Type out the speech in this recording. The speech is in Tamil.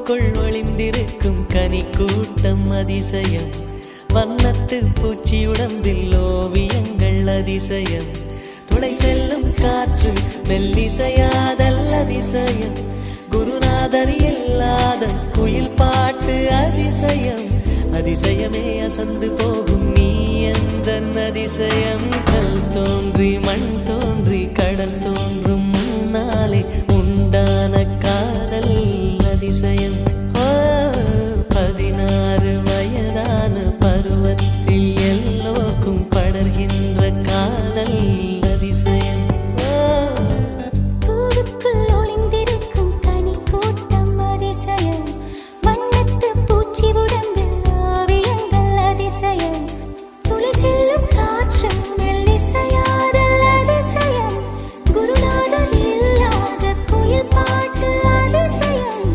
பூவுக்குள் ஒளிந்திருக்கும் கனி கூட்டம் அதிசயம். வண்ணத்து பூச்சி உடம்பில் ஓவியங்கள் அதிசயம். துளை செல்லும் காற்று மெல்லிசையாதல் அதிசயம். குருநாதர் இல்லாத குயில் பாட்டு அதிசயம். அதிசயமே அசந்து போகும் நீ எந்த அதிசயம். கல் தோன்றி மண் தோன்றி கடல் தோன்றும் முன்னாலே உண்டான காதல் அதிசயம்.